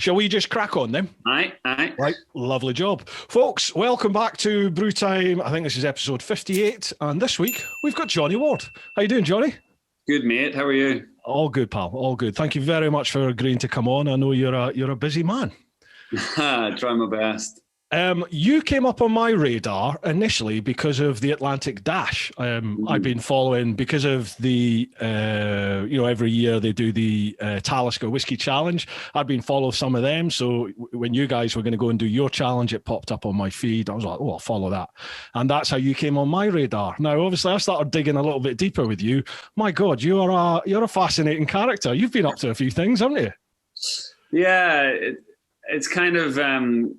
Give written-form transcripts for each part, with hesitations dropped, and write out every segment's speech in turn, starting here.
Shall we just crack on then? Aye. Right, lovely job. Folks, welcome back to Brew Time. I think this is episode 58, and this week we've got Johnny Ward. How you doing, Johnny? Good, mate. How are you? All good, pal. All good. Thank you very much for agreeing to come on. I know you're a busy man. Try my best. You came up on my radar initially because of the Atlantic Dash. I've been following because of the, every year they do the Talisker Whiskey Challenge. I've been following some of them. So when you guys were going to go and do your challenge, it popped up on my feed. I was like, oh, I'll follow that. And that's how you came on my radar. Now, obviously, I started digging a little bit deeper with you. My God, you're a fascinating character. You've been up to a few things, haven't you? Yeah, it's kind of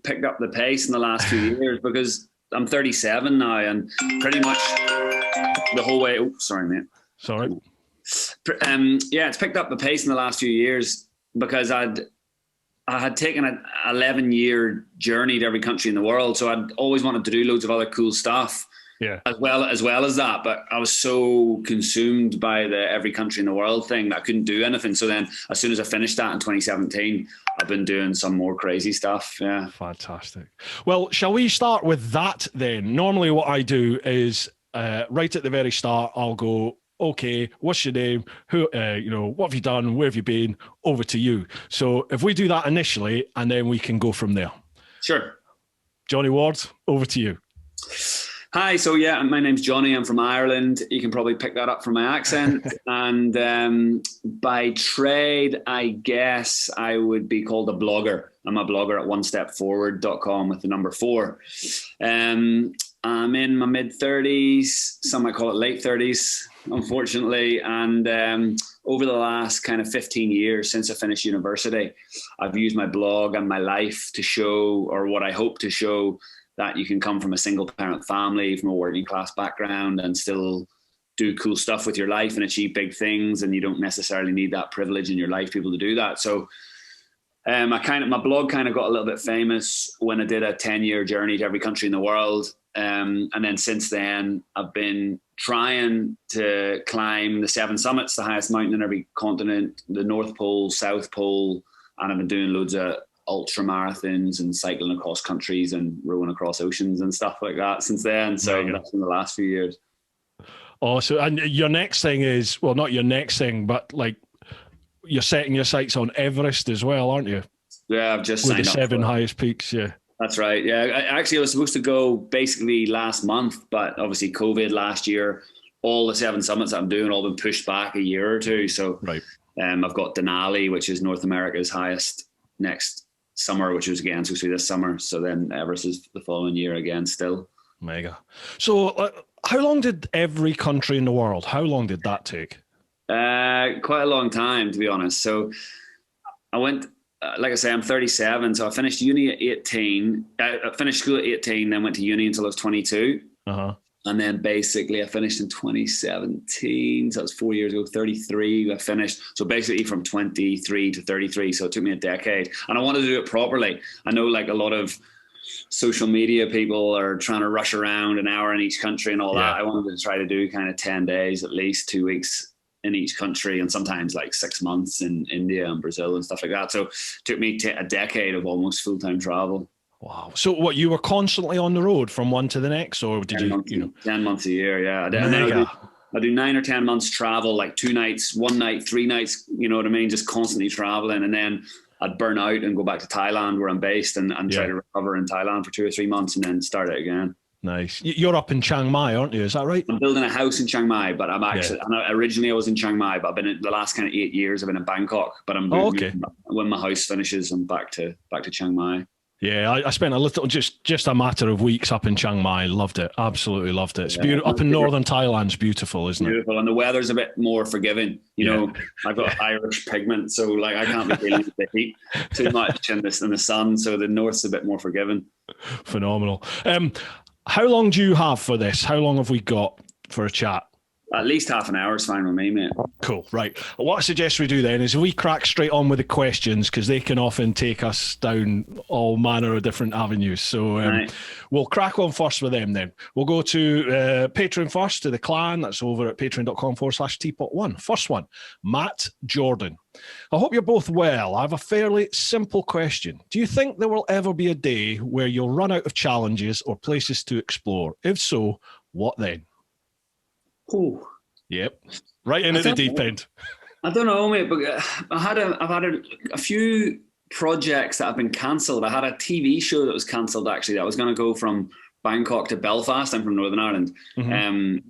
picked up the pace in the last 2 years because I'm 37 now, and pretty much the whole way. Oh, sorry, mate. Sorry. It's picked up the pace in the last few years because I had taken an 11-year journey to every country in the world, so I'd always wanted to do loads of other cool stuff. Yeah. As well as that, but I was so consumed by the every country in the world thing that I couldn't do anything. So then, as soon as I finished that in 2017, I've been doing some more crazy stuff. Yeah, fantastic. Well, shall we start with that then? Normally, what I do is right at the very start, I'll go, okay, what's your name? Who, what have you done? Where have you been? Over to you. So if we do that initially, and then we can go from there. Sure. Johnny Ward, over to you. Hi, so yeah, my name's Johnny. I'm from Ireland. You can probably pick that up from my accent. And by trade, I guess I would be called a blogger. I'm a blogger at OneStep4Ward.com with the number 4. I'm in my mid-30s. Some might call it late 30s, unfortunately. And over the last kind of 15 years since I finished university, I've used my blog and my life to show, or what I hope to show, that you can come from a single parent family, from a working class background, and still do cool stuff with your life and achieve big things. And you don't necessarily need that privilege in your life, people, to do that. So my blog kind of got a little bit famous when I did a 10-year journey to every country in the world. And then since then, I've been trying to climb the 7 summits, the highest mountain in every continent, the North Pole, South Pole. And I've been doing loads of ultra marathons and cycling across countries and rowing across oceans and stuff like that since then. So that's in the last few years. Oh, so and your next thing is, well, not your next thing, but like you're setting your sights on Everest as well, aren't you? Yeah, I've just with signed the up 7 highest peaks. Yeah, that's right. Yeah, I was supposed to go basically last month, but obviously COVID last year, all the 7 summits that I'm doing all been pushed back a year or two. So right. I've got Denali, which is North America's highest, next summer, which was again supposed to be this summer. So then Everest is the following year again still. Mega. So how long did every country in the world, how long did that take? Quite a long time, to be honest. So I went, like I say, I'm 37. So I finished uni at 18. I finished school at 18, then went to uni until I was 22. Uh-huh. And then basically I finished in 2017. So that was 4 years ago, 33. I finished. So basically from 23 to 33. So it took me a decade. And I wanted to do it properly. I know like a lot of social media people are trying to rush around an hour in each country and all that. I wanted to try to do kind of 10 days, at least 2 weeks in each country, and sometimes like 6 months in India and Brazil and stuff like that. So it took me a decade of almost full-time travel. Wow. So what, you were constantly on the road from one to the next, or did 10 months a year, yeah. And then I do 9 or 10 months travel, like 2 nights, 1 night, 3 nights, you know what I mean? Just constantly traveling. And then I'd burn out and go back to Thailand where I'm based and try to recover in Thailand for 2 or 3 months and then start it again. Nice. You're up in Chiang Mai, aren't you? Is that right? I'm building a house in Chiang Mai, but I'm actually, originally I was in Chiang Mai, but I've been in the last kind of 8 years, I've been in Bangkok, but I'm when my house finishes, I'm back to Chiang Mai. Yeah, I spent a little, just a matter of weeks up in Chiang Mai. Loved it. Absolutely loved it. It's beautiful. Up in northern Thailand's beautiful, isn't it? Beautiful. And the weather's a bit more forgiving. You know, I've got Irish pigment, so like I can't be dealing with the heat too much in the sun. So the north's a bit more forgiving. Phenomenal. How long do you have for this? How long have we got for a chat? At least half an hour is fine with me, mate. Cool. Right. What I suggest we do then is we crack straight on with the questions, because they can often take us down all manner of different avenues. So Right. we'll crack on first with them then. We'll go to Patreon first, to the clan. That's over at patreon.com/TeapotOne. First one, Matt Jordan. I hope you're both well. I have a fairly simple question. Do you think there will ever be a day where you'll run out of challenges or places to explore? If so, what then? Ooh. Yep. Right into the deep end. I don't know, mate, but I've had a few projects that have been cancelled. I had a TV show that was cancelled, actually, that was going to go from Bangkok to Belfast. I'm from Northern Ireland,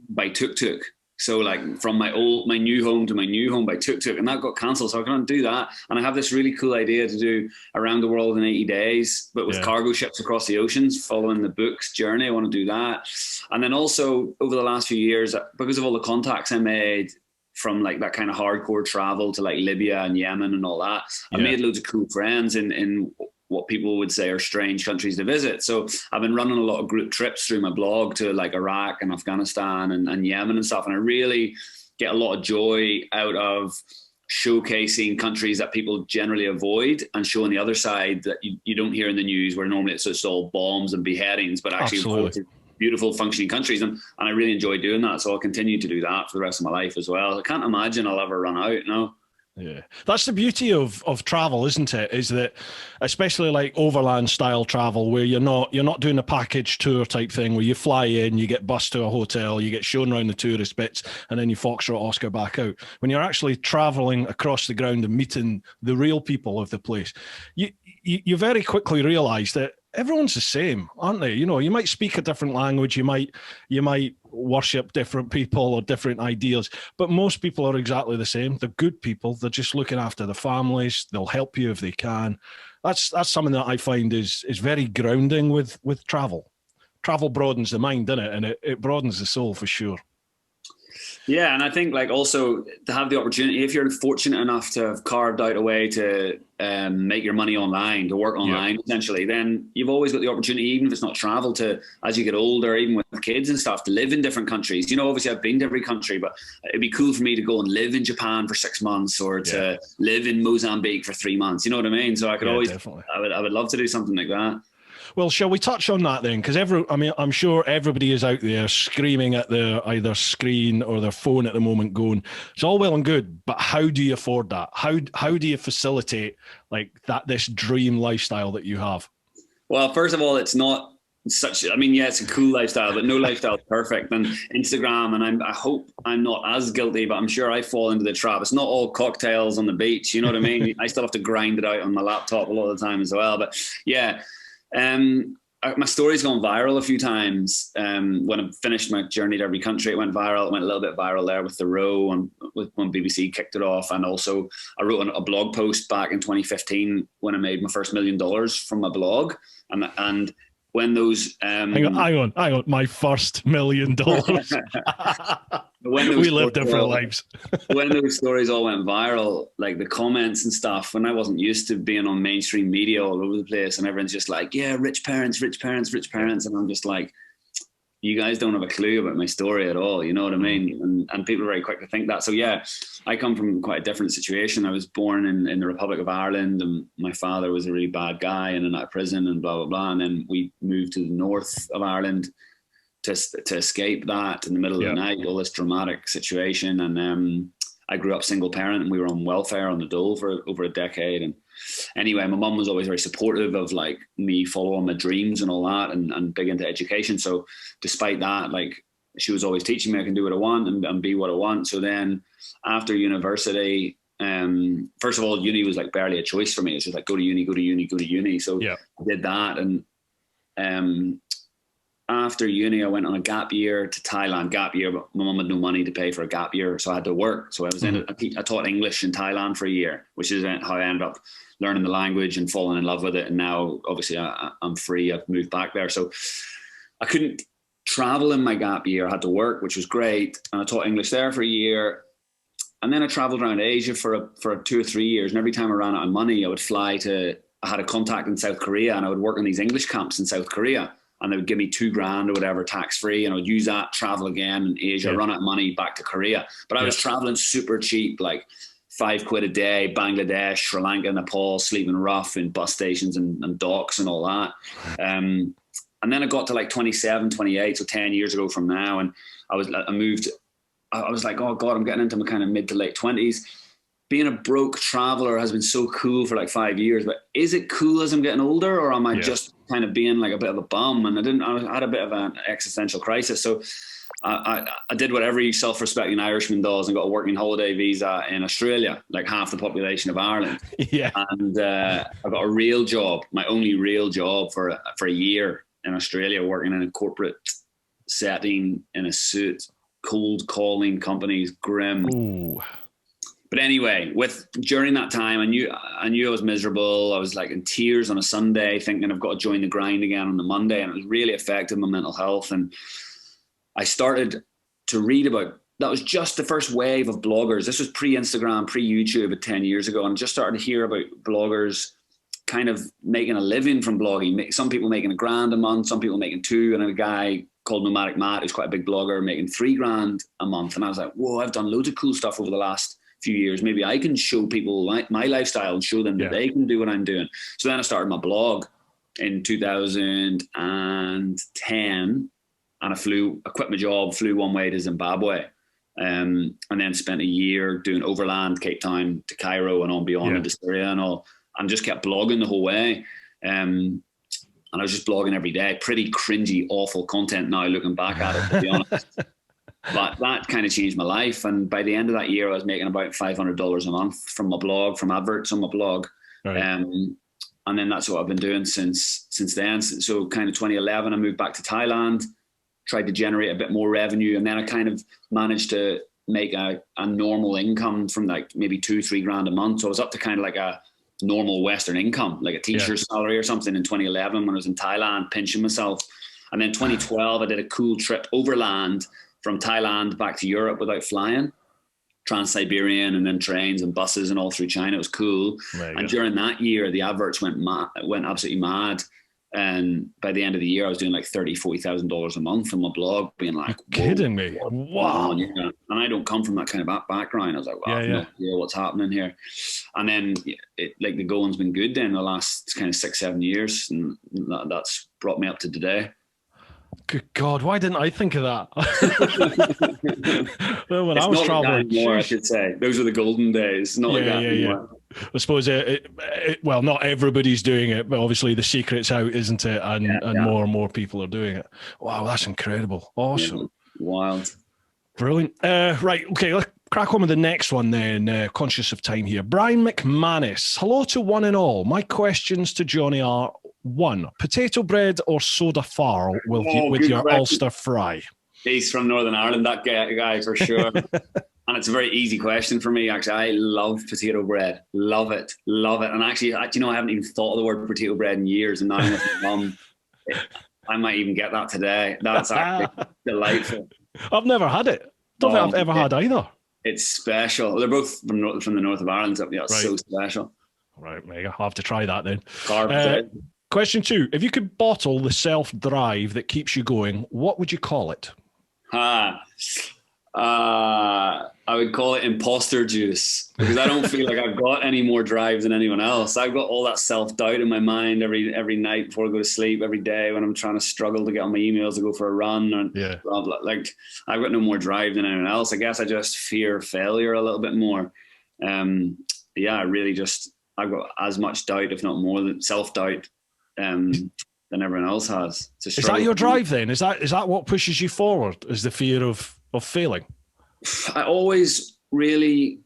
by tuk-tuk. So like from my new home to my new home by tuk-tuk, and that got cancelled. So I couldn't do that. And I have this really cool idea to do around the world in 80 days, but with cargo ships across the oceans, following the book's journey. I want to do that. And then also over the last few years, because of all the contacts I made from like that kind of hardcore travel to like Libya and Yemen and all that, I made loads of cool friends in what people would say are strange countries to visit. So I've been running a lot of group trips through my blog to like Iraq and Afghanistan and Yemen and stuff. And I really get a lot of joy out of showcasing countries that people generally avoid and showing the other side that you don't hear in the news, where normally it's all bombs and beheadings, but actually beautiful functioning countries. And I really enjoy doing that. So I'll continue to do that for the rest of my life as well. I can't imagine I'll ever run out, no. Yeah, that's the beauty of travel, isn't it? Is that especially like overland style travel, where you're not doing a package tour type thing where you fly in, you get bussed to a hotel, you get shown around the tourist bits, and then you foxtrot Oscar back out. When you're actually traveling across the ground and meeting the real people of the place, you very quickly realise that everyone's the same, aren't they? You know, you might speak a different language, you might worship different people or different ideas, but most people are exactly the same. They're good people. They're just looking after the families. They'll help you if they can. That's something that I find is very grounding with travel. Travel broadens the mind, doesn't it? And it broadens the soul for sure. Yeah, and I think like also to have the opportunity, if you're fortunate enough to have carved out a way to make your money online, to work online essentially, then you've always got the opportunity, even if it's not travel, to, as you get older, even with kids and stuff, to live in different countries. You know, obviously I've been to every country, but it'd be cool for me to go and live in Japan for 6 months, or to live in Mozambique for 3 months. You know what I mean? So I could always, definitely. I would love to do something like that. Well, shall we touch on that then? Because I'm sure everybody is out there screaming at their either screen or their phone at the moment, going, "It's all well and good, but how do you afford that? How do you facilitate like this dream lifestyle that you have?" Well, first of all, it's not such. I mean, yeah, it's a cool lifestyle, but no lifestyle is perfect. And Instagram, and I hope I'm not as guilty, but I'm sure I fall into the trap. It's not all cocktails on the beach. You know what I mean? I still have to grind it out on my laptop a lot of the time as well. But yeah. My story's gone viral a few times. When I finished my journey to every country, it went viral. It went a little bit viral there with the row, and when BBC kicked it off. And also I wrote a blog post back in 2015 when I made my first $1 million from my blog. And when those hang on, my first $1 million. We live different lives. When those stories all went viral, like the comments and stuff, when I wasn't used to being on mainstream media all over the place, and everyone's just like, yeah, rich parents. And I'm just like, you guys don't have a clue about my story at all. You know what I mean? And people are very quick to think that. So yeah, I come from quite a different situation. I was born in the Republic of Ireland, and my father was a really bad guy and in that prison and blah, blah, blah. And then we moved to the north of Ireland to escape that in the middle of the night, all this dramatic situation. And I grew up single parent, and we were on welfare on the dole for over a decade. And anyway, my mum was always very supportive of like me following my dreams and all that, and big into education. So despite that, like she was always teaching me I can do what I want and be what I want. So then after university, first of all, uni was like barely a choice for me. It's just like go to uni. So I did that. And after uni, I went on a gap year to Thailand. Gap year, but my mum had no money to pay for a gap year, so I had to work. So I was I taught English in Thailand for a year, which is how I ended up learning the language and falling in love with it. And now, obviously, I'm free. I've moved back there, so I couldn't travel in my gap year. I had to work, which was great. And I taught English there for a year. And then I traveled around Asia for 2 or 3 years. And every time I ran out of money, I would fly I had a contact in South Korea, and I would work in these English camps in South Korea. and they would give me $2,000 or whatever tax free, and I would use that, travel again in Asia, run out of money back to Korea. But I was traveling super cheap, like £5 a day, Bangladesh, Sri Lanka, Nepal, sleeping rough in bus stations and docks and all that. And then I got to like 27, 28, so 10 years ago from now, and I was like, oh God, I'm getting into my kind of mid to late 20s. Being a broke traveler has been so cool for like 5 years, but is it cool as I'm getting older, or am I just kind of being like a bit of a bum? And I had a bit of an existential crisis. So I did what every self-respecting Irishman does and got a working holiday visa in Australia, like half the population of Ireland. And I got a real job, my only real job for a year in Australia, working in a corporate setting in a suit, cold calling companies, grim. Ooh. But anyway, during that time, I knew I was miserable. I was like in tears on a Sunday, thinking I've got to join the grind again on the Monday, and it was really affected my mental health. And I started to read about, that was just the first wave of bloggers. This was pre-Instagram, pre-YouTube 10 years ago, and just started to hear about bloggers kind of making a living from blogging. Some people making $1,000 a month, some people making $2,000, and a guy called Nomadic Matt, who's quite a big blogger, making $3,000 a month. And I was like, whoa, I've done loads of cool stuff over the last few years. Maybe I can show people my lifestyle and show them that they can do what I'm doing. So then I started my blog in 2010, and I quit my job, flew one way to Zimbabwe, and then spent a year doing overland, Cape Town to Cairo and on beyond into Syria and all, and just kept blogging the whole way. And I was just blogging every day, pretty cringy, awful content now looking back at it, to be honest. But that kind of changed my life. And by the end of that year, I was making about $500 a month from my blog, from adverts on my blog. Right. And then that's what I've been doing since then. So kind of 2011, I moved back to Thailand, tried to generate a bit more revenue. And then I kind of managed to make a normal income from like maybe $2,000-3,000 a month. So I was up to kind of like a normal Western income, like a teacher's salary or something in 2011 when I was in Thailand, pinching myself. And then 2012, I did a cool trip overland from Thailand back to Europe without flying, Trans-Siberian, and then trains and buses and all through China. It was cool. And during that year, the adverts went absolutely mad. And by the end of the year, I was doing like $30,000-40,000 a month on my blog, being like, you're kidding me. Wow. And I don't come from that kind of background. I was like, wow, I have no idea what's happening here. And then like the going's been good then the last kind of 6-7 years. And that's brought me up to today. Good God, why didn't I think of that? Well, when I was traveling, more, I should say. Those were the golden days. Not like that anymore. I suppose well, not everybody's doing it, but obviously the secret's out, isn't it? And more and more people are doing it. Wow, that's incredible. Awesome. Yeah, wild. Brilliant. Right, okay, let's crack on with the next one then, conscious of time here. Brian McManus. Hello to one and all. My questions to Johnny are, 1, potato bread or soda farl with your question. Ulster fry? He's from Northern Ireland, that guy for sure. And it's a very easy question for me, actually. I love potato bread. Love it. And actually, I haven't even thought of the word potato bread in years. And now I'm with my mum. I might even get that today. That's actually delightful. I've never had it. Don't think I've ever had either. It's special. They're both from the north of Ireland. So yeah, it's so special. Right, mega. I'll have to try that then. Question 2. If you could bottle the self-drive that keeps you going, what would you call it? I would call it Impostor juice, because I don't feel like I've got any more drive than anyone else. I've got all that self-doubt in my mind every night before I go to sleep, every day when I'm trying to struggle to get on my emails to go for a run. And blah, blah. Like, I've got no more drive than anyone else. I guess I just fear failure a little bit more. I really I've got as much doubt, if not more, than self-doubt than everyone else has. Is that your drive then? Is that what pushes you forward? Is the fear of failing? I always really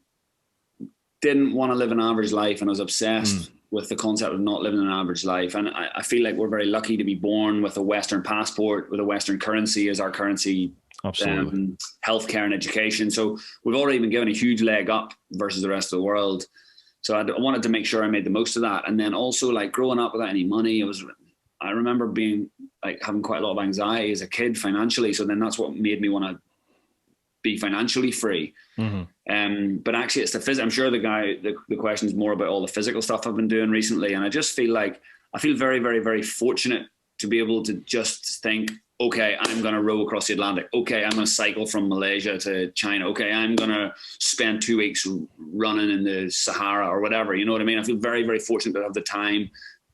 didn't want to live an average life, and I was obsessed with the concept of not living an average life. And I feel like we're very lucky to be born with a Western passport, with a Western currency as our currency. Absolutely. Healthcare and education. So we've already been given a huge leg up versus the rest of the world. So I wanted to make sure I made the most of that. And then also, like, growing up without any money, I remember being like having quite a lot of anxiety as a kid financially. So then that's what made me want to be financially free. But actually it's the physical. I'm sure the question is more about all the physical stuff I've been doing recently. And I just feel like, I feel very, very, very fortunate to be able to just think, okay, I'm going to row across the Atlantic. Okay, I'm going to cycle from Malaysia to China. Okay, I'm going to spend 2 weeks running in the Sahara or whatever. You know what I mean? I feel very, very fortunate to have the time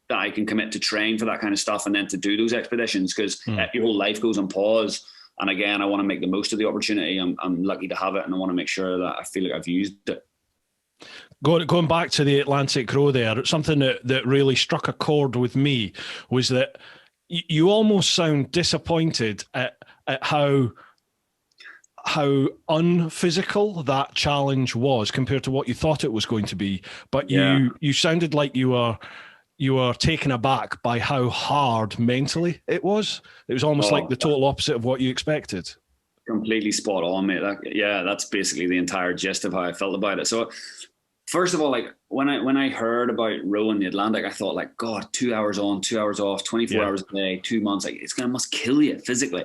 that I can commit to train for that kind of stuff and then to do those expeditions, because your whole life goes on pause. And again, I want to make the most of the opportunity. I'm lucky to have it, and I want to make sure that I feel like I've used it. Going back to the Atlantic row there, something that really struck a chord with me was that you almost sound disappointed at how unphysical that challenge was compared to what you thought it was going to be. But you sounded like you were taken aback by how hard mentally it was. It was almost like the total opposite of what you expected. Completely spot on, mate. That's basically the entire gist of how I felt about it. So first of all, like when I heard about rowing the Atlantic, I thought like, God, 2 hours on, 2 hours off, 24 hours a day, 2 months, like must kill you physically.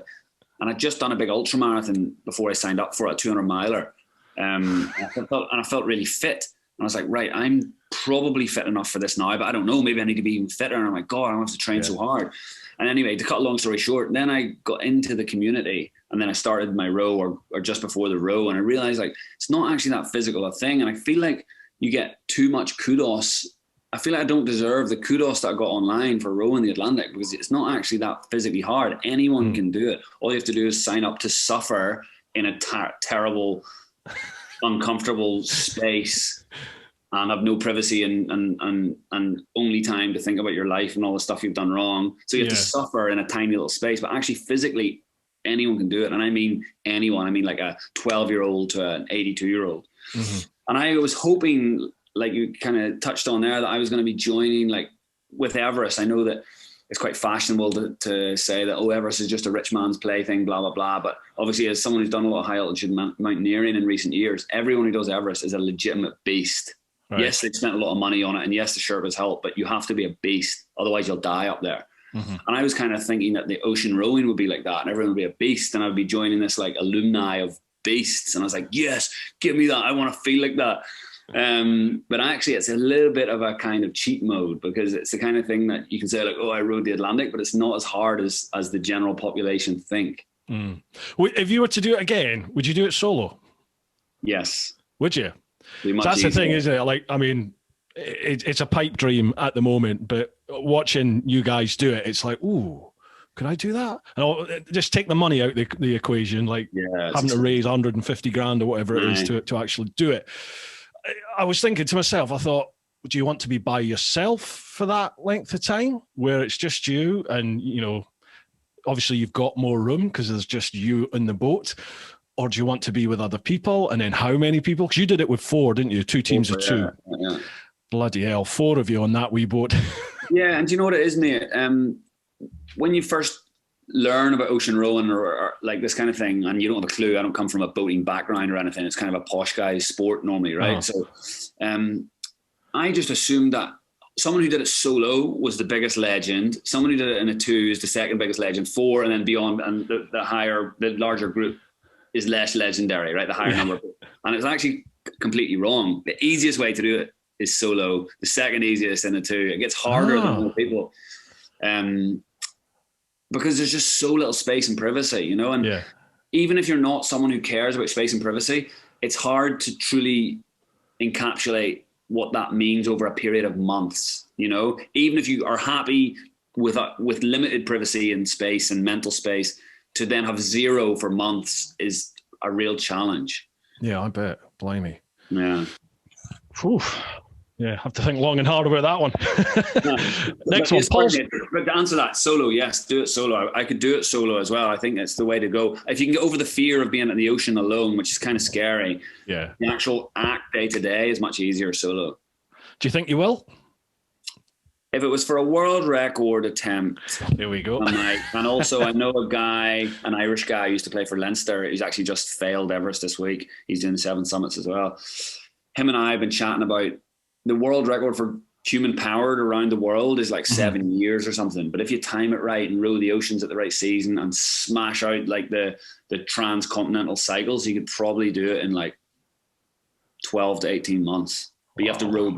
And I'd just done a big ultra marathon before I signed up for a 200 miler. I felt really fit. And I was like, right, I'm probably fit enough for this now, but I don't know, maybe I need to be even fitter. And I'm like, God, I don't have to train so hard. And anyway, to cut a long story short, then I got into the community, and then I started my row or just before the row. And I realized like, it's not actually that physical a thing. And I feel like you get too much kudos. I feel like I don't deserve the kudos that I got online for rowing the Atlantic, because it's not actually that physically hard. Anyone can do it. All you have to do is sign up to suffer in a terrible, uncomfortable space and have no privacy and only time to think about your life and all the stuff you've done wrong. So you have to suffer in a tiny little space, but actually physically anyone can do it. And I mean anyone. I mean like a 12-year-old to an 82-year-old. Mm-hmm. And I was hoping, like you kind of touched on there, that I was going to be joining like with Everest. I know that it's quite fashionable to say that, oh, Everest is just a rich man's plaything, blah, blah, blah. But obviously, as someone who's done a lot of high altitude mountaineering in recent years, everyone who does Everest is a legitimate beast. Right. Yes, they've spent a lot of money on it, and yes, the Sherpas help, but you have to be a beast. Otherwise, you'll die up there. Mm-hmm. And I was kind of thinking that the ocean rowing would be like that, and everyone would be a beast, and I would be joining this like alumni of beasts. And I was like, yes, give me that. I want to feel like that. But actually it's a little bit of a kind of cheat mode, because it's the kind of thing that you can say like, oh, I rode the Atlantic, but it's not as hard as the general population think. Mm. If you were to do it again, would you do it solo? Yes. Would you? That's easier. The thing, isn't it? Like, I mean, it's a pipe dream at the moment, but watching you guys do it, it's like, ooh, could I do that? And I'll just take the money out the equation, like having to raise 150 grand or whatever it is to actually do it. I was thinking to myself, I thought, do you want to be by yourself for that length of time where it's just you and, you know, obviously you've got more room because there's just you in the boat? Or do you want to be with other people? And then how many people? Because you did it with 4, didn't you? 2 teams of 2. Yeah. Bloody hell, 4 of you on that wee boat. Yeah, and do you know what it is, mate? When you first learn about ocean rowing or like this kind of thing, and you don't have a clue, I don't come from a boating background or anything. It's kind of a posh guy's sport normally, right? So I just assumed that someone who did it solo was the biggest legend. Someone who did it in a 2 is the second biggest legend. 4 and then beyond, and the larger group is less legendary, right? The higher number. And it's actually completely wrong. The easiest way to do it is solo. The second easiest in the 2. It gets harder than more people. Because there's just so little space and privacy, you know? And even if you're not someone who cares about space and privacy, it's hard to truly encapsulate what that means over a period of months, you know? Even if you are happy with limited privacy and space and mental space, to then have 0 for months is a real challenge. Yeah, I bet. Blimey. Yeah. Whew. Yeah, have to think long and hard about that one. Next one, Paul. But to answer that, solo, yes, do it solo. I could do it solo as well. I think it's the way to go. If you can get over the fear of being in the ocean alone, which is kind of scary, the actual act day to day is much easier solo. Do you think you will? If it was for a world record attempt, here we go. And also, I know a guy, an Irish guy who used to play for Leinster. He's actually just failed Everest this week. He's doing 7 summits as well. Him and I have been chatting about the world record for human powered around the world is like 7 years or something. But if you time it right and row the oceans at the right season and smash out like the transcontinental cycles, you could probably do it in like 12 to 18 months. But you have to row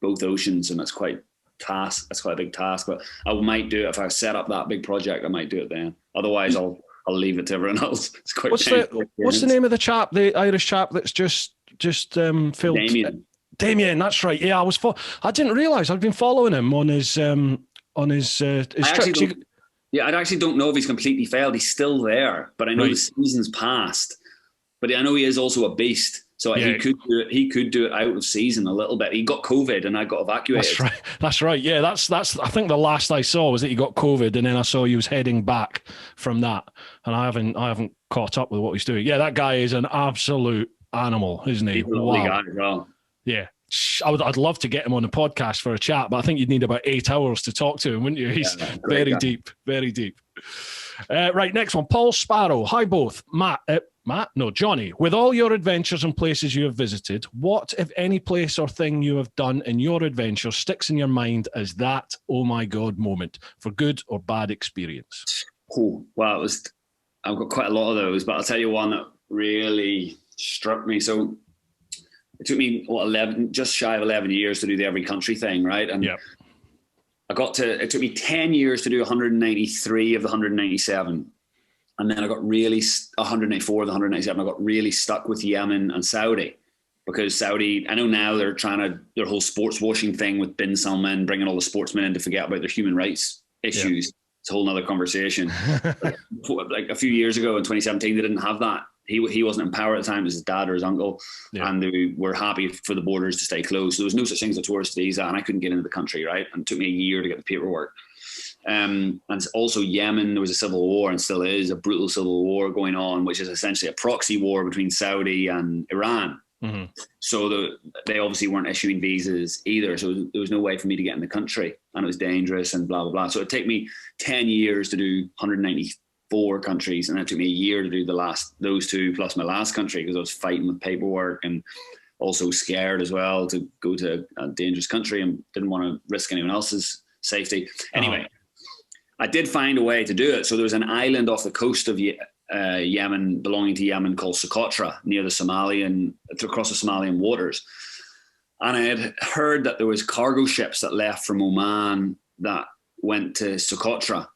both oceans, and that's quite task. That's quite a big task, but I might do it if I set up that big project. I might do it then. Otherwise, I'll leave it to everyone else. It's quite. What's the name of the chap, the Irish chap that's just filmed? Damien, that's right. Yeah, I didn't realise I'd been following him on his trips. Yeah, I actually don't know if he's completely failed. He's still there, but I know the season's passed. But I know he is also a beast. So he could do it. He could do it out of season a little bit. He got COVID and I got evacuated. That's right. That's right. Yeah, that's. I think the last I saw was that he got COVID, and then I saw he was heading back from that. And I haven't caught up with what he's doing. Yeah, that guy is an absolute animal, isn't he? Wow. Guy as well. Yeah. I'd love to get him on the podcast for a chat, but I think you'd need about 8 hours to talk to him, wouldn't you? He's very deep, very deep. Right, next one. Paul Sparrow. Hi, both. Johnny. With all your adventures and places you have visited, what, if any, place or thing you have done in your adventure sticks in your mind as that, oh my God, moment for good or bad experience? Oh, well, I've got quite a lot of those, but I'll tell you one that really struck me. So it took me, just shy of 11 years to do the every country thing, right? And it took me 10 years to do 193 of the 197. And then I got really, 194 of the 197, I got really stuck with Yemen and Saudi. Because Saudi, I know now they're their whole sports washing thing with bin Salman, bringing all the sportsmen in to forget about their human rights issues. Yeah. It's a whole nother conversation. Like a few years ago in 2017, they didn't have that. He wasn't in power at the time. It was his dad or his uncle. Yeah. And they were happy for the borders to stay closed. So there was no such thing as a tourist visa, and I couldn't get into the country, right? And it took me a year to get the paperwork. And also Yemen, there was a civil war, and still is a brutal civil war going on, which is essentially a proxy war between Saudi and Iran. Mm-hmm. So they obviously weren't issuing visas either. So there was no way for me to get in the country, and it was dangerous and blah, blah, blah. So it took me 10 years to do 194 countries. And it took me a year to do those two plus my last country, because I was fighting with paperwork and also scared as well to go to a dangerous country and didn't want to risk anyone else's safety. Anyway, I did find a way to do it. So there was an island off the coast of Yemen, belonging to Yemen, called Socotra, near across the Somalian waters. And I had heard that there was cargo ships that left from Oman that went to Socotra.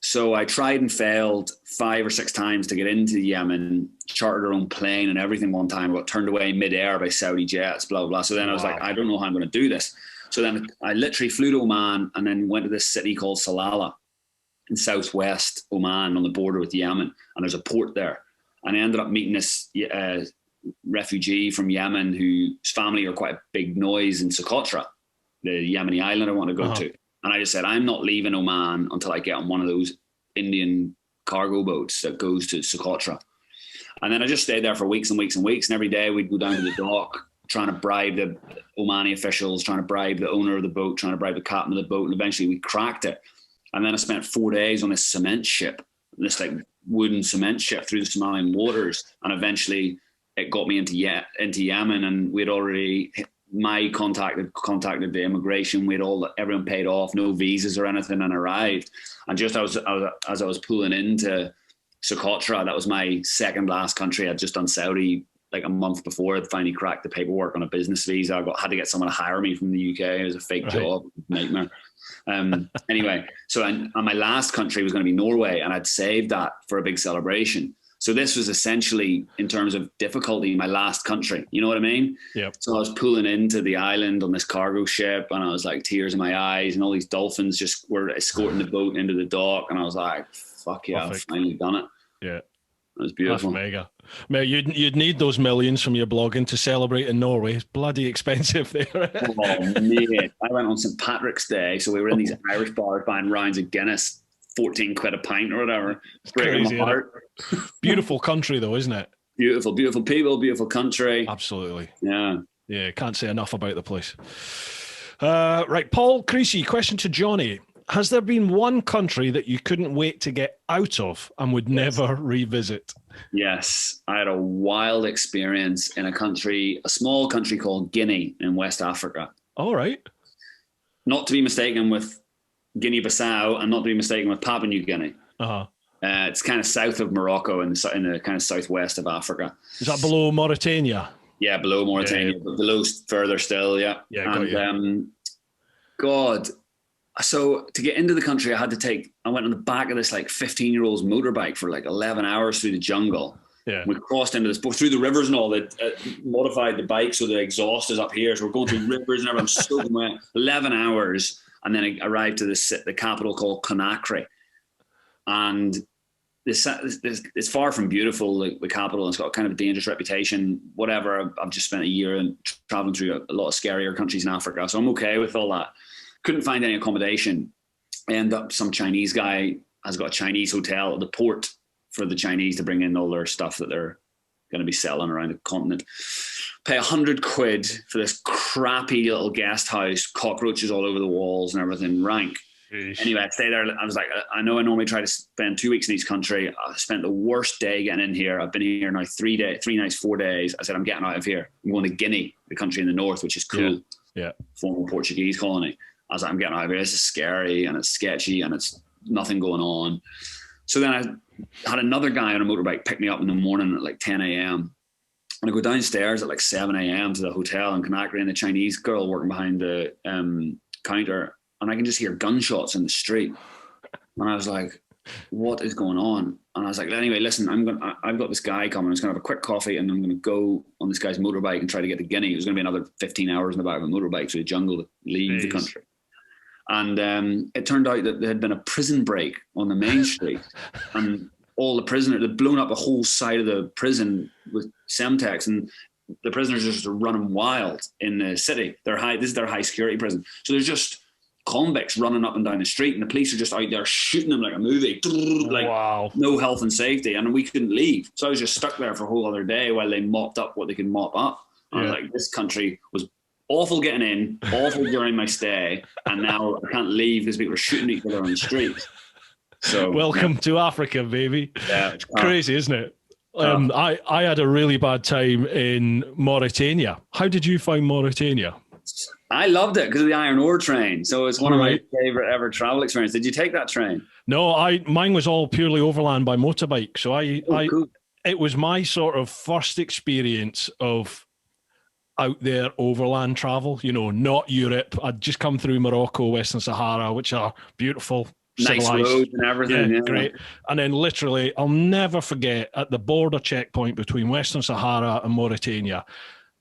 So I tried and failed 5 or 6 times to get into Yemen, chartered our own plane and everything one time. I got turned away midair by Saudi jets, blah, blah, blah. So then I was like, I don't know how I'm going to do this. So then I literally flew to Oman and then went to this city called Salalah in southwest Oman on the border with Yemen. And there's a port there. And I ended up meeting this refugee from Yemen whose family are quite a big noise in Socotra, the Yemeni island I want to go to. And I just said, I'm not leaving Oman until I get on one of those Indian cargo boats that goes to Socotra. And then I just stayed there for weeks and weeks and weeks. And every day we'd go down to the dock, trying to bribe the Omani officials, trying to bribe the owner of the boat, trying to bribe the captain of the boat. And eventually we cracked it. And then I spent 4 days on this cement ship, this like wooden cement ship through the Somalian waters. And eventually it got me into Yemen, and we'd already contacted the immigration. Everyone paid off, no visas or anything, and arrived. And just as I was pulling into Socotra, that was my second last country. I'd just done Saudi like a month before. I'd finally cracked the paperwork on a business visa. I had to get someone to hire me from the UK. It was a fake job, nightmare. Anyway, and my last country was going to be Norway, and I'd saved that for a big celebration. So this was essentially, in terms of difficulty, my last country. You know what I mean? Yep. So I was pulling into the island on this cargo ship, and I was like, tears in my eyes, and all these dolphins just were escorting the boat into the dock, and I was like, fuck yeah, I've finally done it. Yeah. It was beautiful. That's mega. Mate, you'd need those millions from your blogging to celebrate in Norway. It's bloody expensive there. Oh, man. I went on St. Patrick's Day, so we were in these Irish bars buying rounds of Guinness, 14 quid a pint or whatever. It's breaking my heart. Beautiful country though, isn't it? Beautiful, beautiful people, beautiful country. Absolutely. Yeah. Yeah, can't say enough about the place. Right, Paul Creasy, question to Johnny. Has there been one country that you couldn't wait to get out of and would never revisit? Yes. I had a wild experience in a small country called Guinea in West Africa. All right. Not to be mistaken with Guinea-Bissau, and not to be mistaken with Papua New Guinea. Uh-huh. It's kind of south of Morocco in the kind of southwest of Africa. Is that below Mauritania? Yeah, below Mauritania, but below further still, yeah. Yeah, got you. God. So to get into the country, I went on the back of this like 15-year-old's motorbike for like 11 hours through the jungle. Yeah. We crossed into this, through the rivers and all that, modified the bike so the exhaust is up here. So we're going through rivers and everything. I'm soaking wet. 11 hours. And then I arrived to the capital called Conakry. And it's far from beautiful, the capital, and it's got kind of a dangerous reputation, whatever. I've just spent a year traveling through a lot of scarier countries in Africa. So I'm okay with all that. Couldn't find any accommodation. End up, some Chinese guy has got a Chinese hotel at the port for the Chinese to bring in all their stuff that they're going to be selling around the continent. Pay 100 quid for this crappy little guest house, cockroaches all over the walls and everything, rank. Eesh. Anyway, I stayed there. I was like, I know I normally try to spend 2 weeks in each country. I spent the worst day getting in here. I've been here now 3 nights, 4 days. I said, I'm getting out of here. I'm going to Guinea, the country in the north, which is cool. Yeah. Former Portuguese colony. I was like, I'm getting out of here. This is scary and it's sketchy and it's nothing going on. So then I had another guy on a motorbike pick me up in the morning at like 10 a.m. And I go downstairs at like 7 a.m. to the hotel in Conakry, and the Chinese girl working behind the counter, and I can just hear gunshots in the street. And I was like, what is going on? And I was like, anyway, listen, I've got this guy coming. I'm just going to have a quick coffee, and I'm going to go on this guy's motorbike and try to get to Guinea. It was going to be another 15 hours in the back of a motorbike through the jungle to leave the country. And it turned out that there had been a prison break on the main street, and all the prisoners, they'd blown up a whole side of the prison with Semtex, and the prisoners are just running wild in the city. This is their high security prison. So there's just convicts running up and down the street, and the police are just out there shooting them like a movie. Like, wow. No health and safety, and we couldn't leave. So I was just stuck there for a whole other day while they mopped up what they could mop up. I was like, this country was awful getting in, awful during my stay, and now I can't leave because people are shooting each other on the street. So welcome to Africa, baby. Yeah, it's crazy, isn't it? I had a really bad time in Mauritania. How did you find Mauritania? I loved it because of the iron ore train. So it's one of my favorite ever travel experiences. Did you take that train? No, mine was all purely overland by motorbike. So cool. It was my sort of first experience of out there overland travel, not Europe. I'd just come through Morocco, Western Sahara, which are beautiful, nice civilized roads and everything. Yeah, great. And then literally, I'll never forget, at the border checkpoint between Western Sahara and Mauritania,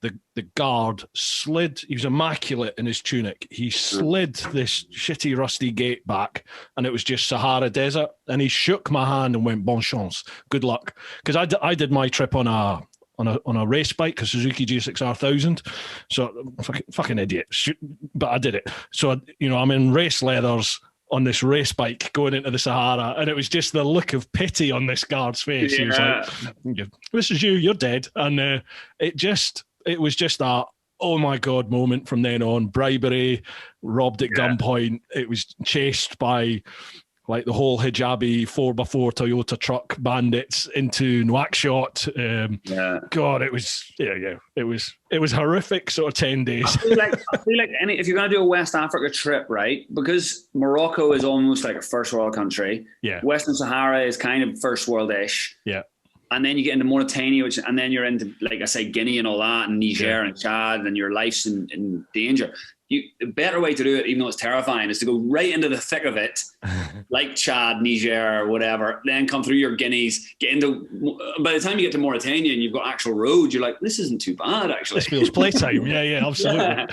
the guard slid, he was immaculate in his tunic, he slid this shitty rusty gate back, and it was just Sahara Desert, and he shook my hand and went, bon chance, good luck. Because I did my trip on a race bike, a Suzuki G6R1000. So fucking idiot, but I did it. So, I'm in race leathers on this race bike going into the Sahara, and it was just the look of pity on this guard's face. He was like, this is you're dead. And it was just that, oh my God moment from then on. Bribery, robbed at gunpoint. It was chased by like the whole hijabi 4x4 Toyota truck bandits into Nouakchott. God, it was horrific sort of 10 days. I feel like if you're going to do a West Africa trip, right? Because Morocco is almost like a first world country. Yeah. Western Sahara is kind of first world-ish. Yeah. And then you get into Mauritania, and then you're into, like I say, Guinea and all that, and Niger and Chad, and your life's in danger. The better way to do it, even though it's terrifying, is to go right into the thick of it, like Chad, Niger, or whatever, then come through your Guineas, get into, by the time you get to Mauritania and you've got actual roads, you're like, this isn't too bad, actually. This feels playtime. Yeah, absolutely.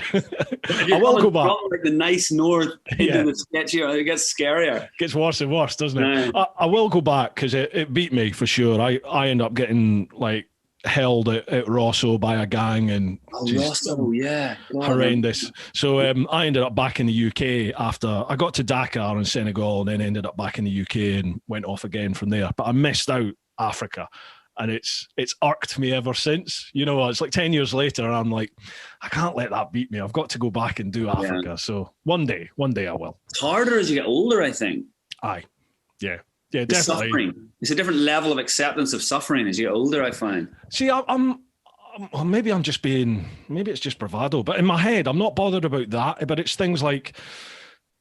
I will go back. From, like, the nice north into the sketchier, it gets scarier. It gets worse and worse, doesn't it? I will go back because it beat me for sure. I end up getting like held at Rosso by a gang, and Rosso, God, horrendous. So I ended up back in the UK after I got to Dakar in Senegal, and then ended up back in the UK and went off again from there. But I missed out Africa, and it's irked me ever since. It's like 10 years later, and I'm like, I can't let that beat me. I've got to go back and do Africa. So one day I will. It's harder as you get older, I think. Aye, yeah. Yeah, definitely. Suffering. It's a different level of acceptance of suffering as you get older, I find. See, maybe it's just bravado, but in my head, I'm not bothered about that. But it's things like,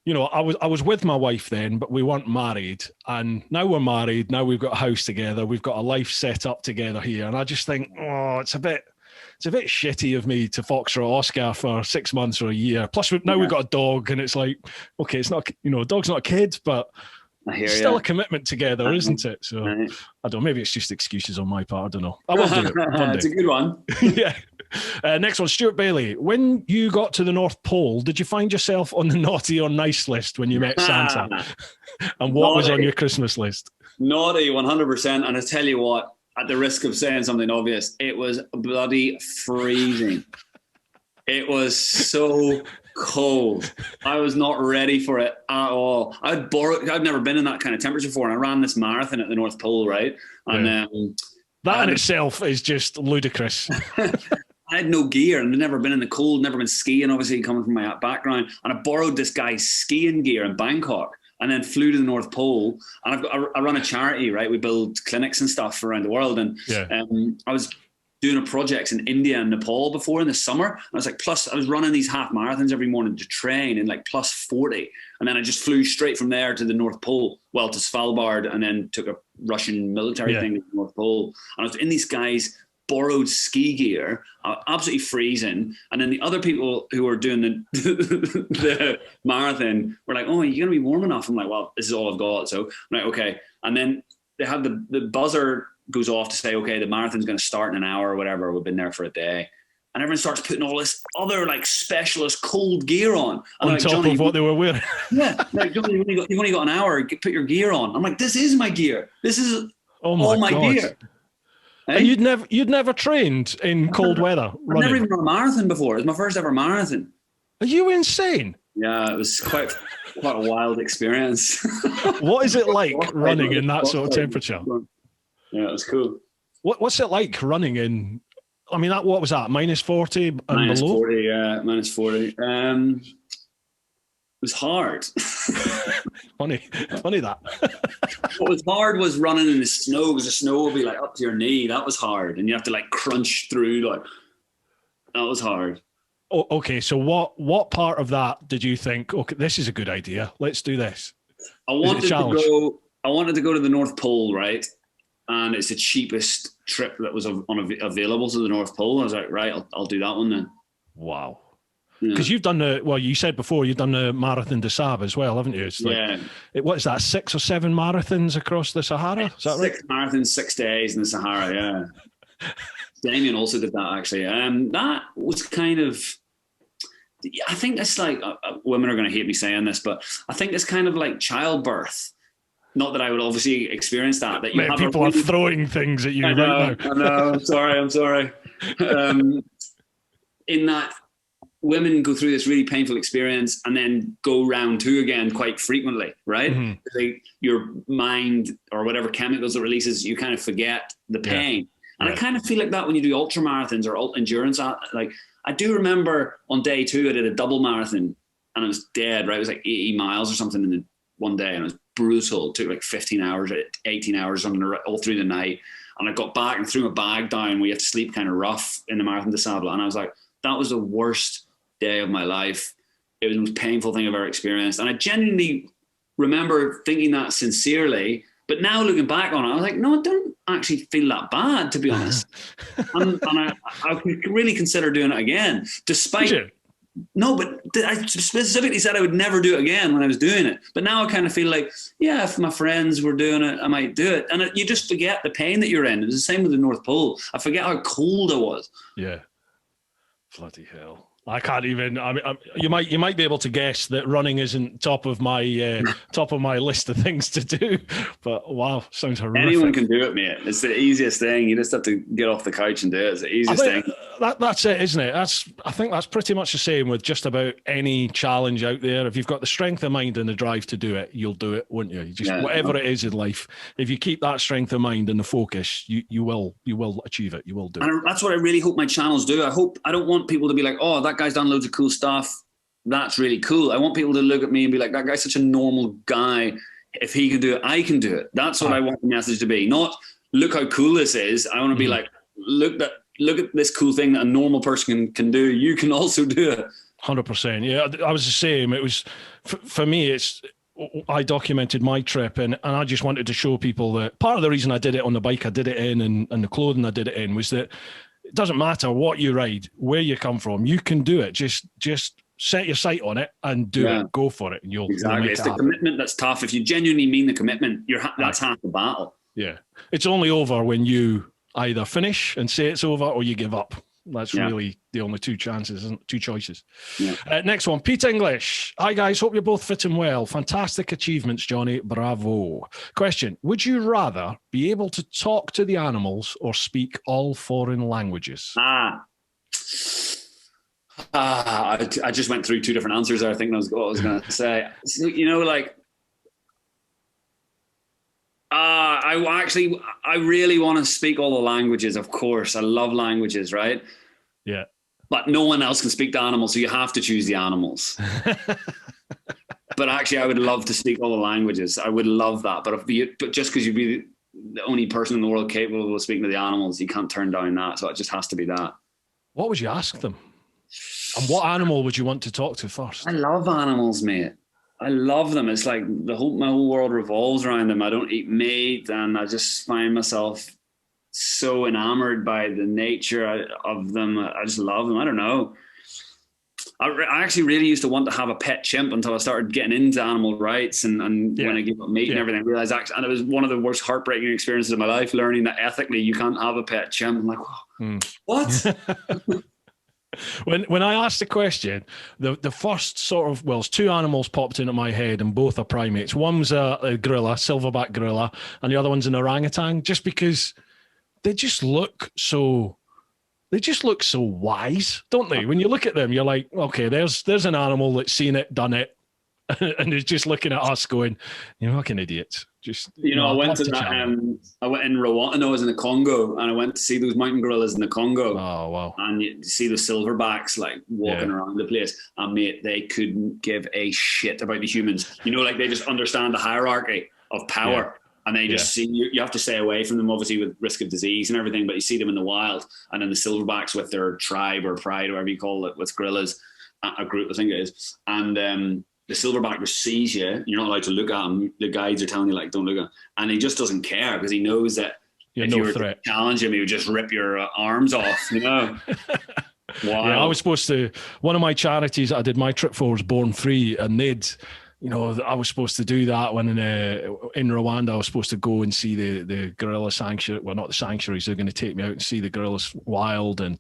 I was with my wife then, but we weren't married. And now we're married. Now we've got a house together. We've got a life set up together here. And I just think, it's a bit it's a bit shitty of me to Foxtrot Oscar for 6 months or a year. Plus, now we've got a dog, and it's like, okay, it's not, a dog's not a kid, but it's still a commitment together, isn't it? So I don't know. Maybe it's just excuses on my part. I don't know. I will do it. It's a good one. Yeah. Next one, Stuart Bailey. When you got to the North Pole, did you find yourself on the naughty or nice list when you met Santa? And what was on your Christmas list? Naughty, 100%. And I tell you what, at the risk of saying something obvious, it was bloody freezing. It was so cold. I was not ready for it at all. I'd never been in that kind of temperature before, and I ran this marathon at the North Pole, right? And that in itself is just ludicrous. I had no gear, and I'd never been in the cold, never been skiing, obviously coming from my background. And I borrowed this guy's skiing gear in Bangkok, and then flew to the North Pole. And I run a charity, right? We build clinics and stuff around the world. And I was doing a project in India and Nepal before in the summer. And I was like, I was running these half marathons every morning to train in like plus 40. And then I just flew straight from there to the North Pole, well, to Svalbard, and then took a Russian military thing to the North Pole. And I was in these guys' borrowed ski gear, absolutely freezing. And then the other people who were doing the marathon were like, oh, are you going to be warm enough? I'm like, well, this is all I've got. So I'm like, okay. And then they had the buzzer goes off to say, okay, the marathon's going to start in an hour or whatever. We've been there for a day. And everyone starts putting all this other like specialist cold gear on. On like, top of what they were wearing. Yeah. Like, Johnny, you've only got an hour. Put your gear on. I'm like, this is my gear. This is all my gear. And you'd never trained in cold weather running? I've never even run a marathon before. It was my first ever marathon. Are you insane? Yeah, it was quite a wild experience. What is it like running in that sort of temperature? Yeah, it was cool. What's it like running in, I mean, what was that, minus 40 and minus below? 40, yeah, minus 40. It was hard. funny that. What was hard was running in the snow, because the snow will be like up to your knee. That was hard, and you have to like crunch through. Like, that was hard. Oh, okay, so what part of that did you think, okay, this is a good idea, let's do this? I wanted to go to the North Pole, right? And it's the cheapest trip that was available to the North Pole. I was like, right, I'll do that one then. Wow. Because you've done you said before, you've done the Marathon des Sables as well, haven't you? It's like, what is that, 6 or 7 marathons across the Sahara? Is that right? 6 marathons, 6 days in the Sahara, yeah. Damien also did that, actually. That was kind of, I think it's like, women are going to hate me saying this, but I think it's kind of like childbirth. Not that I would obviously experience that. That you people are throwing things at you right now. I know. I'm sorry. In that, women go through this really painful experience and then go round 2 again quite frequently, right? Mm-hmm. Like your mind or whatever chemicals it releases, you kind of forget the pain. And I kind of feel like that when you do ultra marathons or endurance. Like, I do remember on day 2, I did a double marathon and I was dead, right? It was like 80 miles or something in one day, and it was brutal. It took like 15 hours, 18 hours all through the night. And I got back and threw my bag down. We have to sleep kind of rough in the Marathon des Sables. And I was like, that was the worst day of my life. It was the most painful thing I've ever experienced. And I genuinely remember thinking that sincerely. But now looking back on it, I was like, no, I don't actually feel that bad, to be honest. and I could really consider doing it again, despite... No, but I specifically said I would never do it again when I was doing it. But now I kind of feel like, yeah, if my friends were doing it, I might do it. And you just forget the pain that you're in. It was the same with the North Pole. I forget how cold I was. Yeah. Bloody hell. I can't even. I mean, you might be able to guess that running isn't top of my list of things to do. But wow, sounds horrific. Anyone can do it, mate. It's the easiest thing. You just have to get off the couch and do it. It's the easiest thing. That's it, isn't it? I think that's pretty much the same with just about any challenge out there. If you've got the strength of mind and the drive to do it, you'll do it, won't you? Whatever it is in life, if you keep that strength of mind and the focus, you will achieve it. You will do it. And that's what I really hope my channels do. I don't want people to be like, oh, that guy's done loads of cool stuff. That's really cool. I want people to look at me and be like, that guy's such a normal guy. If he can do it, I can do it. That's what I want the message to be. Not, look how cool this is. I want to be like, look at this cool thing that a normal person can do. You can also do it. 100%. Yeah, I was the same. It was, for me, I documented my trip and I just wanted to show people that part of the reason I did it on the bike I did it in and the clothing I did it in was that it doesn't matter what you ride, where you come from, you can do it. Just set your sight on it and do it. Go for it, and you'll exactly. It's the commitment that's tough. If you genuinely mean the commitment, that's half the battle. Yeah, it's only over when you either finish and say it's over, or you give up. That's really the only two choices. Yeah. Next one, Pete English. Hi guys, hope you're both fitting well. Fantastic achievements, Johnny. Bravo. Question: would you rather be able to talk to the animals or speak all foreign languages? I just went through two different answers there. I think that's what I was going to say. So, I really want to speak all the languages. Of course, I love languages, right? Yeah. But no one else can speak the animals, so you have to choose the animals. But actually, I would love to speak all the languages. I would love that. But just because you'd be the only person in the world capable of speaking to the animals, you can't turn down that. So it just has to be that. What would you ask them? And what animal would you want to talk to first? I love animals, mate. I love them. It's like my whole world revolves around them. I don't eat meat, and I just find myself so enamored by the nature of them. I just love them. I don't know. I actually really used to want to have a pet chimp until I started getting into animal rights and when I gave up meat and everything, I realized and it was one of the worst heartbreaking experiences of my life, learning that ethically you can't have a pet chimp. I'm like, what? When I asked the question, the first sort of, it's two animals popped into my head, and both are primates. One's a gorilla, silverback gorilla, and the other one's an orangutan, just because they just look so wise, don't they? When you look at them, you're like, okay, there's an animal that's seen it, done it, and is just looking at us going, you're fucking idiots. Just I went to that. I went in Rwanda. I was in the Congo, and I went to see those mountain gorillas in the Congo. Oh wow! And you see the silverbacks like walking around the place, and mate, they couldn't give a shit about the humans. Like they just understand the hierarchy of power, and they just see you. You have to stay away from them, obviously, with risk of disease and everything. But you see them in the wild, and then the silverbacks with their tribe or pride, or whatever you call it, with gorillas, a group, I think it is, and the silverback just sees you. You're not allowed to look at him. The guides are telling you, like, don't look at him. And he just doesn't care because he knows that if you were to challenge him, he would just rip your arms off, Wow. Yeah, I was supposed to, one of my charities that I did my trip for was Born Free, and I was supposed to do that when in Rwanda. I was supposed to go and see the gorilla sanctuary. Well, not the sanctuaries. They're going to take me out and see the gorillas wild, and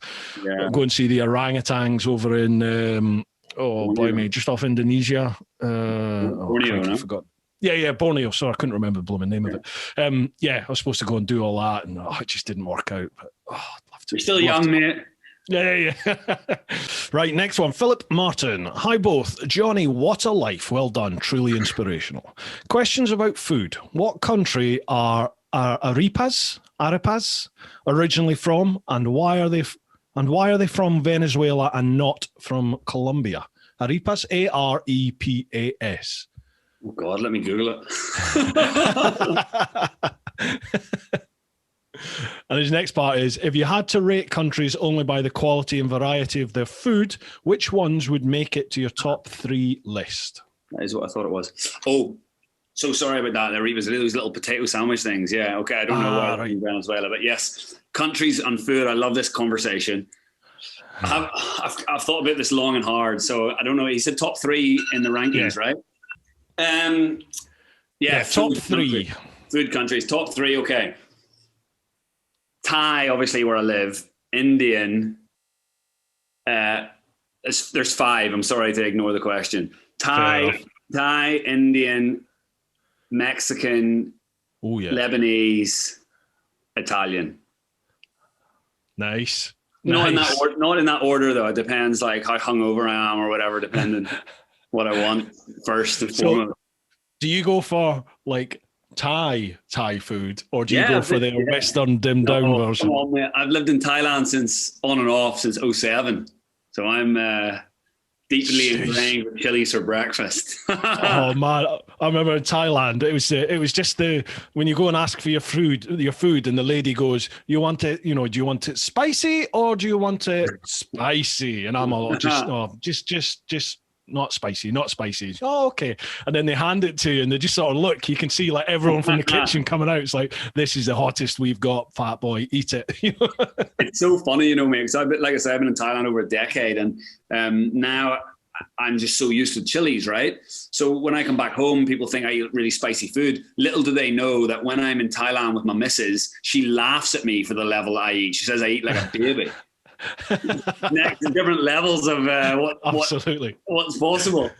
go and see the orangutans over in... blimey, just off Indonesia. Borneo, I forgot. Yeah, Borneo. Sorry, I couldn't remember the blooming name of it. I was supposed to go and do all that, and it just didn't work out. But I'd love to. You're still young, mate. Yeah. Right, next one. Philip Martin. Hi both. Johnny, what a life. Well done. Truly inspirational. Questions about food. What country are arepas originally from, and why are they from Venezuela and not from Colombia? Arepas, Arepas. Oh, God, let me Google it. And his next part is, if you had to rate countries only by the quality and variety of their food, which ones would make it to your top 3 list? That is what I thought it was. Oh, so sorry about that. Arepas, those little potato sandwich things. Yeah, okay, I don't know why in Venezuela, but yes, countries and food. I love this conversation. I've thought about this long and hard, so I don't know. He said top 3 in the rankings, right? Top 3. Food countries, top 3, okay. Thai, obviously, where I live. Indian. There's 5. I'm sorry to ignore the question. Thai, Indian, Mexican, Lebanese, Italian. Nice. Not in that order, though. It depends, like how hungover I am or whatever, depending what I want first and foremost. Do you go for like Thai food, or do you go for the Western dimmed down version? Come on, mate. I've lived in Thailand since 07, so I'm deeply ingrained with chilies for breakfast. Oh man, I remember in Thailand, it was just when you go and ask for your food, and the lady goes, "You want it? Do you want it spicy or do you want it spicy?" And I'm all just not spicy, not spicy. Oh, okay. And then they hand it to you and they just sort of look, you can see like everyone from the kitchen coming out. It's like, this is the hottest we've got, fat boy, eat it. It's so funny, mate, because like I said, I've been in Thailand over a decade, and now I'm just so used to chilies, right? So when I come back home, people think I eat really spicy food. Little do they know that when I'm in Thailand with my missus, she laughs at me for the level I eat. She says I eat like a baby. Next, different levels of what's possible.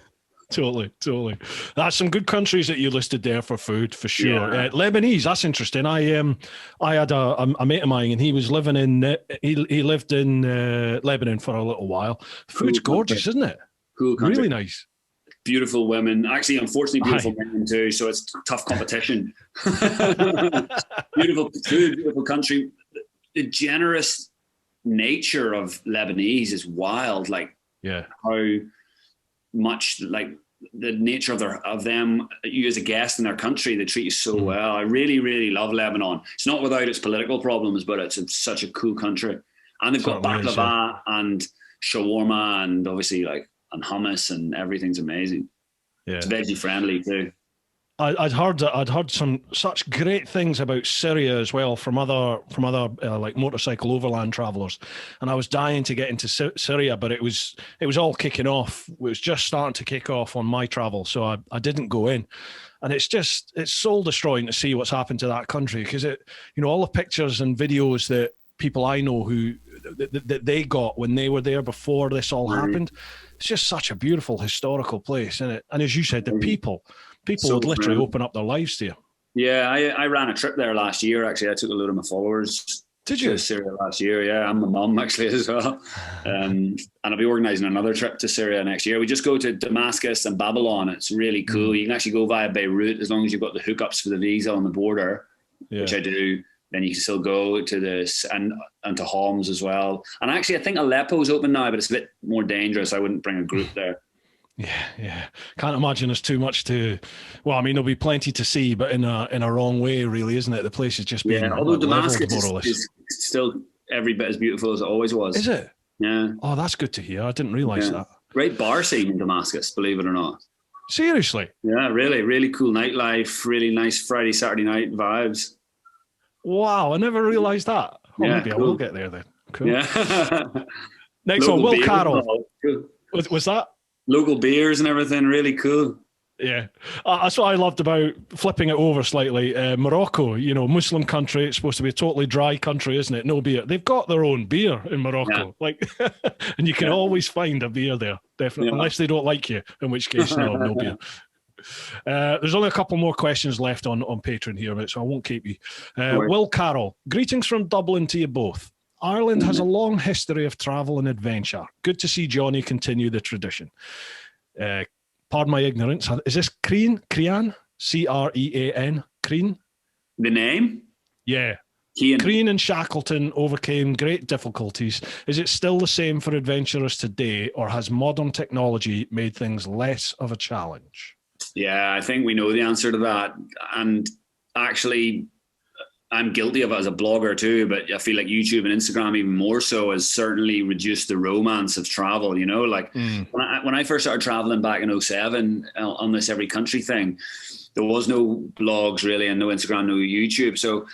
Totally. That's some good countries that you listed there for food, for sure. Yeah. Lebanese, that's interesting. I had a mate of mine, and he was living in he lived in Lebanon for a little while. Food's gorgeous, isn't it? Cool country. Really nice. Beautiful women. Actually, unfortunately, beautiful men too. So it's tough competition. Beautiful food, beautiful country. The generous nature of Lebanese is wild. Like, how much, like, the nature of them, you as a guest in their country, they treat you so well. I really, really love Lebanon. It's not without its political problems, but it's such a cool country. And they've got baklava and shawarma, and obviously and hummus, and everything's amazing. Yeah, it's veggie friendly too. I'd heard some such great things about Syria as well from other like motorcycle overland travelers, and I was dying to get into Syria, but it was all kicking off. It was just starting to kick off on my travel, so I didn't go in. And it's soul destroying to see what's happened to that country, because all the pictures and videos that people I know who that they got when they were there before this all happened. It's just such a beautiful historical place, isn't it? And as you said, the people would literally open up their lives to you. Yeah, I ran a trip there last year. Actually, I took a load of my followers. Did you? To Syria last year? Yeah, and my mum actually as well. And I'll be organising another trip to Syria next year. We just go to Damascus and Babylon. It's really cool. You can actually go via Beirut as long as you've got the hookups for the visa on the border, which I do. Then you can still go to this and to Homs as well. And actually, I think Aleppo's open now, but it's a bit more dangerous. I wouldn't bring a group there. Yeah. Can't imagine there's too much to. Well, I mean, there'll be plenty to see, but in a wrong way, really, isn't it? The place is just being although Damascus is still every bit as beautiful as it always was. Is it? Yeah. Oh, that's good to hear. I didn't realise that. Great bar scene in Damascus, believe it or not. Seriously? Yeah, really, really cool nightlife. Really nice Friday, Saturday night vibes. Wow, I never realised that. Maybe I will get there then. Cool. Yeah. Next one, Will Carroll. Cool. Was that? Local beers and everything, really cool. Yeah. That's what I loved about flipping it over slightly. Morocco, Muslim country, it's supposed to be a totally dry country, isn't it? No beer. They've got their own beer in Morocco. And you can always find a beer there, definitely, unless they don't like you, in which case, no beer. There's only a couple more questions left on Patreon here, so I won't keep you. Will Carroll, greetings from Dublin to you both. Ireland has a long history of travel and adventure. Good to see Johnny continue the tradition. Pardon my ignorance. Is this Crean? Crean? C-R-E-A-N? Crean? The name? Yeah. Crean and Shackleton overcame great difficulties. Is it still the same for adventurers today, or has modern technology made things less of a challenge? Yeah, I think we know the answer to that. And actually, I'm guilty of it as a blogger too, but I feel like YouTube and Instagram even more so has certainly reduced the romance of travel, when I first started traveling back in 2007 on this every country thing, there was no blogs really, and no Instagram, no YouTube. So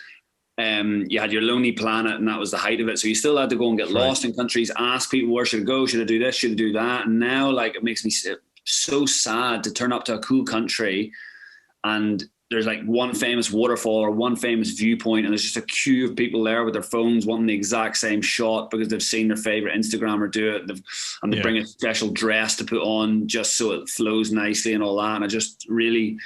you had your Lonely Planet, and that was the height of it. So you still had to go and get lost in countries, ask people, where should I go? Should I do this? Should I do that? And now it makes me so sad to turn up to a cool country and there's one famous waterfall or one famous viewpoint, and there's just a queue of people there with their phones wanting the exact same shot because they've seen their favorite Instagrammer do it, and they bring a special dress to put on just so it flows nicely and all that. And it just really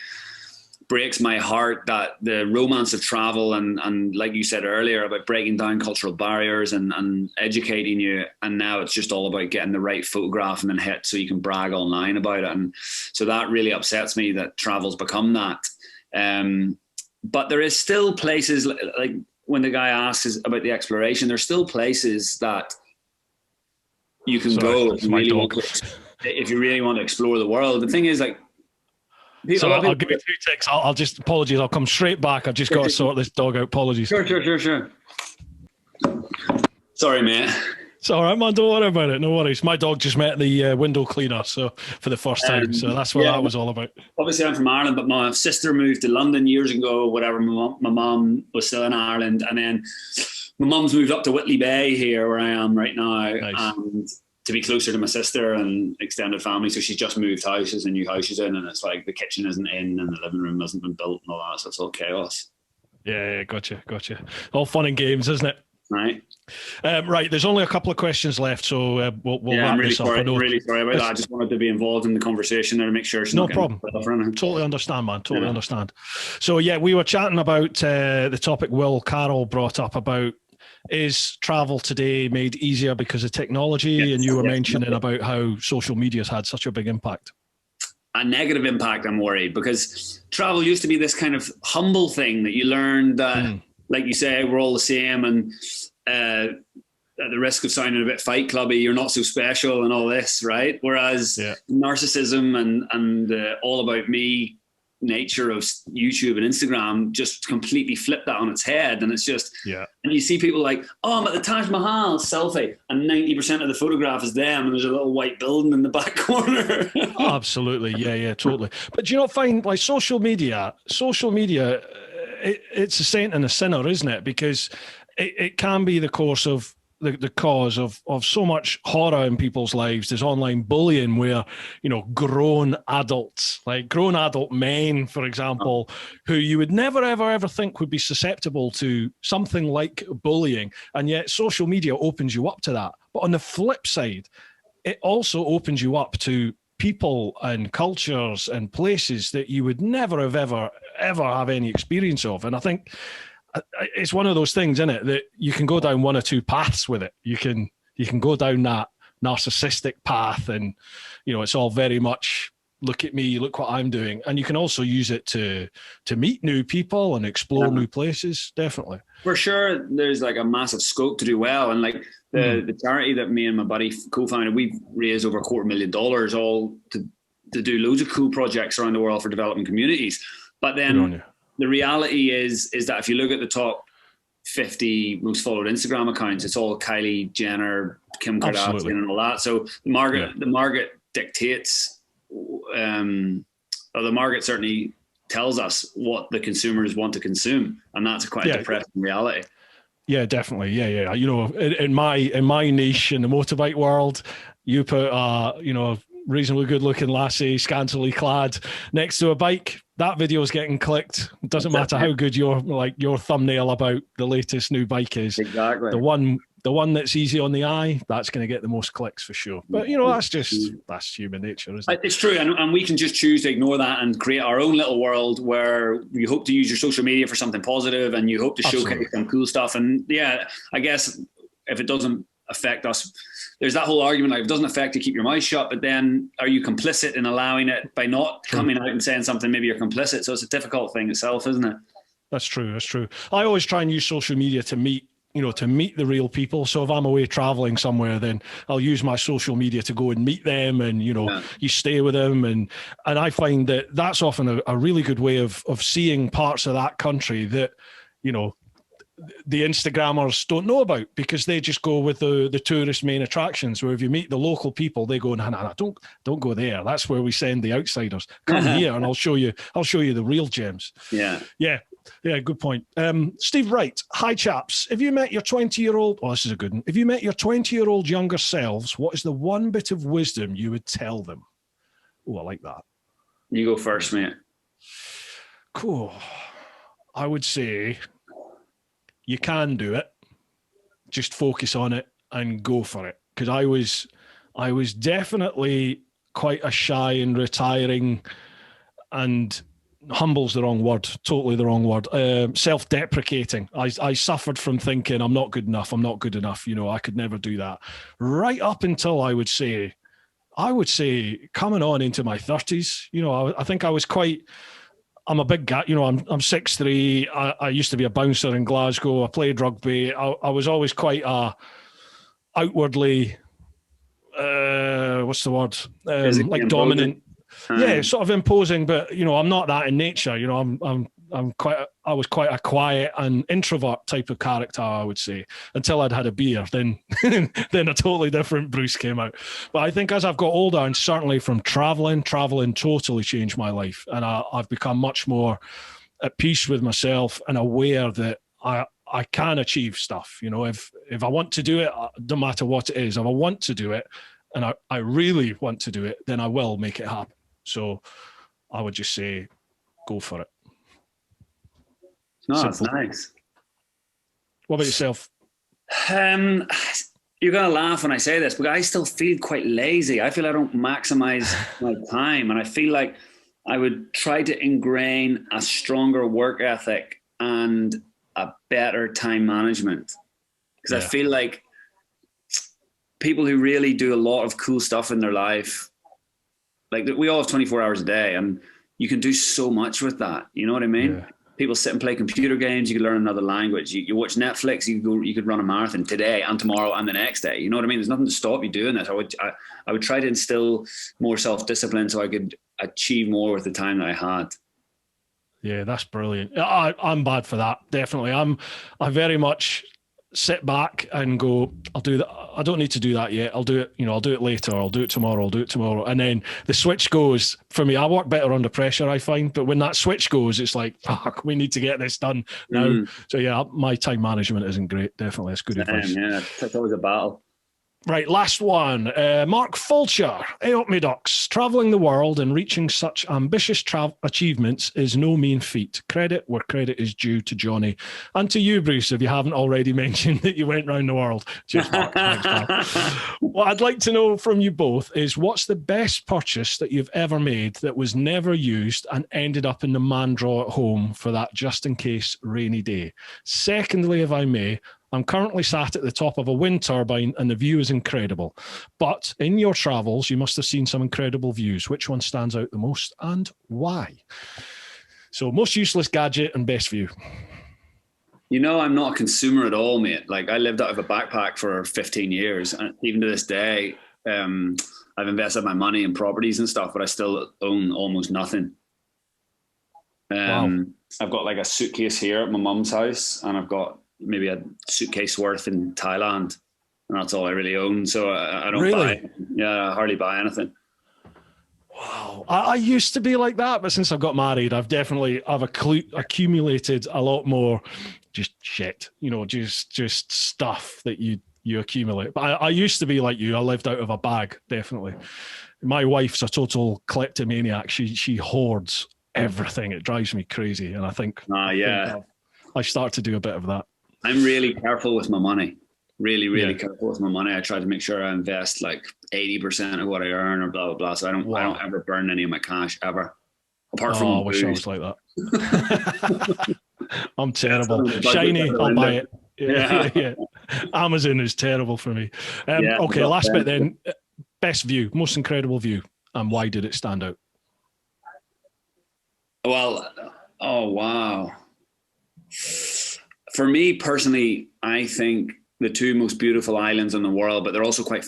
breaks my heart that the romance of travel and like you said earlier about breaking down cultural barriers and educating you, and now it's just all about getting the right photograph and then hit so you can brag online about it. And so that really upsets me that travel's become that. But there is still places like when the guy asks about the exploration, there's still places that you can go if you really want to explore the world. The thing is so I'll give you 2 ticks. I'll just apologies. I'll come straight back. I've just got to sort this dog out. Apologies. Sure. Sorry, mate. It's all right, man. Don't worry about it. No worries. My dog just met the window cleaner for the first time. So that's what that was all about. Obviously, I'm from Ireland, but my sister moved to London years ago, whatever. My mum was still in Ireland. And then my mum's moved up to Whitley Bay here where I am right now. Nice. And to be closer to my sister and extended family. So she's just moved houses and new houses in. And it's like the kitchen isn't in and the living room hasn't been built and all that. So it's all chaos. Yeah, gotcha. All fun and games, isn't it? Right. Right. There's only a couple of questions left, so we'll wrap this up. I'm really sorry about that. I just wanted to be involved in the conversation there to make sure it's no problem. Totally understand, man. Totally understand. So yeah, we were chatting about the topic Will Carroll brought up about, is travel today made easier because of technology? Yes, and you were mentioning about how social media has had such a big impact. A negative impact, I'm worried, because travel used to be this kind of humble thing that you learned that, like you say, we're all the same, and at the risk of sounding a bit Fight Clubby, you're not so special and all this, right? Whereas narcissism and all about me nature of YouTube and Instagram just completely flipped that on its head. And it's just, and you see people like, oh, I'm at the Taj Mahal selfie, and 90% of the photograph is them and there's a little white building in the back corner. Absolutely. Yeah, totally. But do you not find like social media, it's a saint and a sinner, isn't it? Because it can be the course of the cause of so much horror in people's lives. There's online bullying where, grown adults, like grown adult men, for example, who you would never, ever think would be susceptible to something like bullying. And yet social media opens you up to that. But on the flip side, it also opens you up to people and cultures and places that you would never have ever have any experience of. And I think it's one of those things, isn't it, that you can go down one or two paths with it. You can go down that narcissistic path, and it's all very much look at me, look what I'm doing. And you can also use it to meet new people and explore new places. Definitely, for sure. There's like a massive scope to do well, and like the charity that me and my buddy co-founded, we've raised over $250,000 all to do loads of cool projects around the world for developing communities. But then the reality is that if you look at the top 50 most followed Instagram accounts, it's all Kylie Jenner, Kim Kardashian, and all that. So the market dictates, or the market certainly tells us what the consumers want to consume, and that's quite a depressing reality. Yeah, definitely. Yeah. In my niche in the motorbike world, you put reasonably good looking lassie, scantily clad, next to a bike, that video is getting clicked. It doesn't matter how good your thumbnail about the latest new bike is. Exactly. The one that's easy on the eye, that's going to get the most clicks for sure. But that's human nature, isn't it? It's true, and we can just choose to ignore that and create our own little world where you hope to use your social media for something positive, and you hope to showcase some cool stuff. And I guess if it doesn't affect us, there's that whole argument, like, if it doesn't affect you, keep your mouth shut, but then are you complicit in allowing it by not coming out and saying something? Maybe you're complicit. So it's a difficult thing itself, isn't it? That's true. I always try and use social media to meet the real people. So if I'm away traveling somewhere, then I'll use my social media to go and meet them, and you stay with them, and I find that that's often a really good way of seeing parts of that country that the Instagrammers don't know about, because they just go with the tourist main attractions, where if you meet the local people, they go, nah, don't go there. That's where we send the outsiders. Come here and I'll show you the real gems. Yeah, good point. Steve Wright, hi chaps. If you met your 20-year-old, this is a good one. If you met your 20-year-old younger selves, what is the one bit of wisdom you would tell them? Oh, I like that. You go first, mate. Cool. I would say, you can do it. Just focus on it and go for it. Because I was definitely quite a shy and retiring, and humble's the wrong word, totally the wrong word. Self-deprecating. I suffered from thinking I'm not good enough. I could never do that. Right up until I would say coming on into my 30s. I think I was I'm a big guy, I'm 6'3". I used to be a bouncer in Glasgow. I played rugby. I was always quite outwardly, what's the word? Like dominant. Yeah, sort of imposing, but I'm not that in nature. I'm I was quite a quiet and introvert type of character, I would say, until I'd had a beer. Then then a totally different Bruce came out. But I think as I've got older, and certainly from traveling totally changed my life, and I've become much more at peace with myself and aware that I can achieve stuff. You know, if I want to do it, no matter what it is, if I want to do it, and I really want to do it, then I will make it happen. So I would just say, go for it. No, that's nice. What about yourself? You're going to laugh when I say this, but I still feel quite lazy. I feel I don't maximize my time, and I feel like I would try to ingrain a stronger work ethic and a better time management. Because I feel like people who really do a lot of cool stuff in their life, like we all have 24 hours a day, and you can do so much with that. You know what I mean? Yeah. People sit and play computer games. You could learn another language. You watch Netflix. You could run a marathon today and tomorrow and the next day. You know what I mean? There's nothing to stop you doing this. I would try to instill more self-discipline so I could achieve more with the time that I had. Yeah, that's brilliant. I'm bad for that. Definitely. I very much sit back and go, I'll do that. I don't need to do that yet. I'll do it, I'll do it later. I'll do it tomorrow. And then the switch goes for me. I work better under pressure, I find. But when that switch goes, it's like, fuck, we need to get this done now. So yeah, my time management isn't great. Definitely. It's good advice. Yeah, it's always a battle. Right, last one. Mark Fulcher. Hey up me ducks. Travelling the world and reaching such ambitious achievements is no mean feat. Credit where credit is due to Johnny. And to you, Bruce, if you haven't already mentioned that you went round the world. Cheers, Mark. Thanks, pal. What I'd like to know from you both is, what's the best purchase that you've ever made that was never used and ended up in the man drawer at home for that just-in-case rainy day? Secondly, if I may, I'm currently sat at the top of a wind turbine and the view is incredible. But in your travels, you must have seen some incredible views. Which one stands out the most and why? So most useless gadget and best view. I'm not a consumer at all, mate. Like, I lived out of a backpack for 15 years. And even to this day, I've invested my money in properties and stuff, but I still own almost nothing. Wow. I've got like a suitcase here at my mum's house, and I've got maybe a suitcase worth in Thailand, and that's all I really own. So I don't buy. Yeah, I hardly buy anything. Wow. I used to be like that, but since I've got married, I've accumulated a lot more just shit, just stuff that you accumulate. But I used to be like you. I lived out of a bag, definitely. My wife's a total kleptomaniac. She hoards everything. It drives me crazy. And I think, I start to do a bit of that. I'm really careful with my money. Really careful with my money. I try to make sure I invest like 80% of what I earn or blah, blah, blah. So I don't ever burn any of my cash ever. Apart from I wish I was like that. I'm terrible. Shiny, I'll buy it. Yeah. Amazon is terrible for me. Okay, last bit then. Best view, most incredible view. And why did it stand out? Well, oh, wow. For me personally, I think the two most beautiful islands in the world, but they're also quite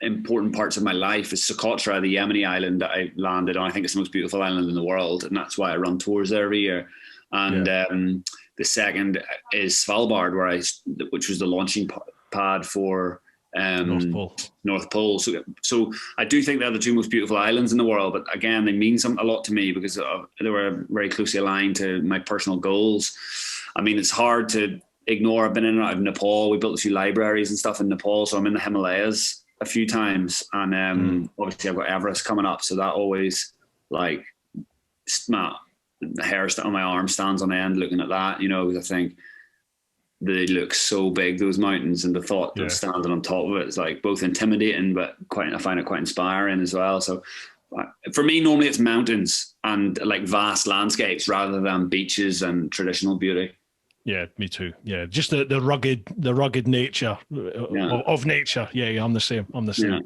important parts of my life, is Socotra, the Yemeni island that I landed on. I think it's the most beautiful island in the world, and that's why I run tours there every year. And the second is Svalbard, which was the launching pad for North Pole. So I do think they're the two most beautiful islands in the world. But again, they mean a lot to me because they were very closely aligned to my personal goals. I mean, it's hard to ignore. I've been in and out of Nepal. We built a few libraries and stuff in Nepal. So I'm in the Himalayas a few times. And obviously I've got Everest coming up. So that always, like, the hair on my arm stands on end looking at that, because I think they look so big, those mountains, and the thought of standing on top of it is like both intimidating, but I find it quite inspiring as well. So for me, normally it's mountains and like vast landscapes rather than beaches and traditional beauty. Yeah, me too. Yeah, just the rugged nature of nature. Yeah, I'm the same. Yeah.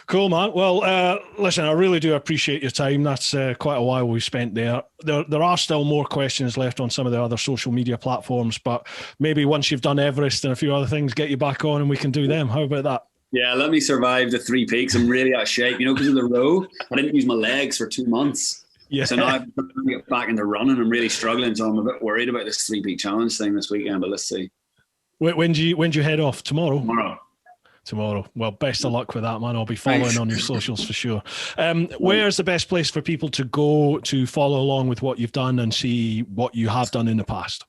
Cool, man. Well, listen, I really do appreciate your time. That's quite a while we spent there. There are still more questions left on some of the other social media platforms, but maybe once you've done Everest and a few other things, get you back on and we can do them. How about that? Yeah, let me survive the 3 peaks. I'm really out of shape, because of the row. I didn't use my legs for 2 months. Yeah. So now I'm trying to get back into running. I'm really struggling, so I'm a bit worried about this 3 peak challenge thing this weekend. But let's see. When do you head off? Tomorrow? Tomorrow. Well, best of luck with that, man. I'll be following on your socials for sure. Where's the best place for people to go to follow along with what you've done and see what you have done in the past?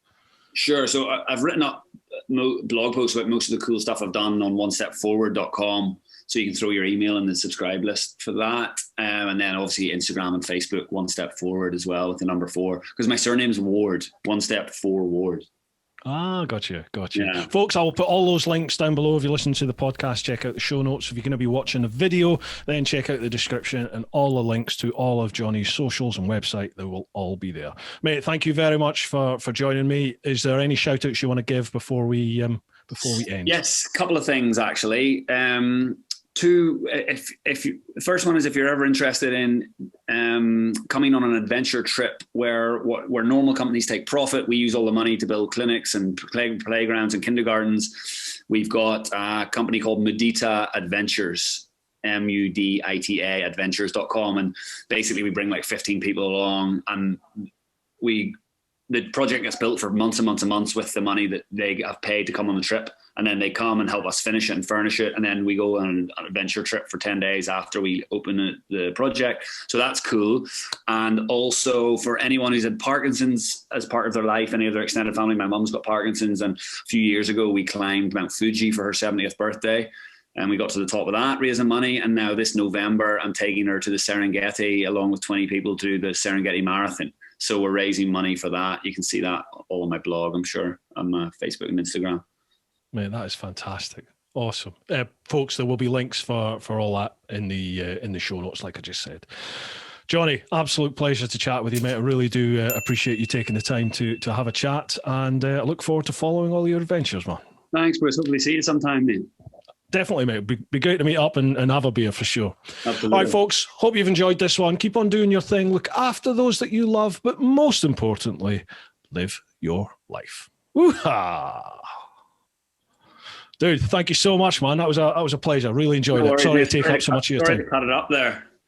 Sure. So I've written up blog posts about most of the cool stuff I've done on OneStep4Ward.com. So you can throw your email in the subscribe list for that. And then obviously Instagram and Facebook, OneStep4Ward as well with the number 4. Because my surname's Ward, OneStep4Ward. Ah, gotcha. Yeah. Folks, I will put all those links down below. If you listen to the podcast, check out the show notes. If you're going to be watching the video, then check out the description and all the links to all of Johnny's socials and website. They will all be there. Mate, thank you very much for joining me. Is there any shout outs you want to give before we end? Yes, a couple of things actually. The first one is if you're ever interested in coming on an adventure trip where normal companies take profit, we use all the money to build clinics and playgrounds and kindergartens. We've got a company called Mudita Adventures, MUDITA adventures.com, and basically we bring like 15 people along, and the project gets built for months and months and months with the money that they have paid to come on the trip. And then they come and help us finish it and furnish it. And then we go on an adventure trip for 10 days after we open the project. So that's cool. And also for anyone who's had Parkinson's as part of their life, any of their extended family, my mum's got Parkinson's. And a few years ago, we climbed Mount Fuji for her 70th birthday. And we got to the top of that, raising money. And now this November, I'm taking her to the Serengeti along with 20 people to the Serengeti Marathon. So we're raising money for that. You can see that all on my blog, I'm sure, on my Facebook and Instagram. Mate, that is fantastic. Awesome. Folks, there will be links for all that in the show notes, like I just said. Johnny, absolute pleasure to chat with you, mate. I really do appreciate you taking the time to have a chat, and I look forward to following all your adventures, man. Thanks, Bruce. Hopefully see you sometime, mate. Definitely, mate. Be great to meet up and have a beer for sure. Absolutely. All right, folks. Hope you've enjoyed this one. Keep on doing your thing. Look after those that you love, but most importantly, live your life. Woo-ha! Dude, thank you so much, man. That was a pleasure. Really enjoyed it. Sorry to take up so much of your time. Sorry to cut it up there.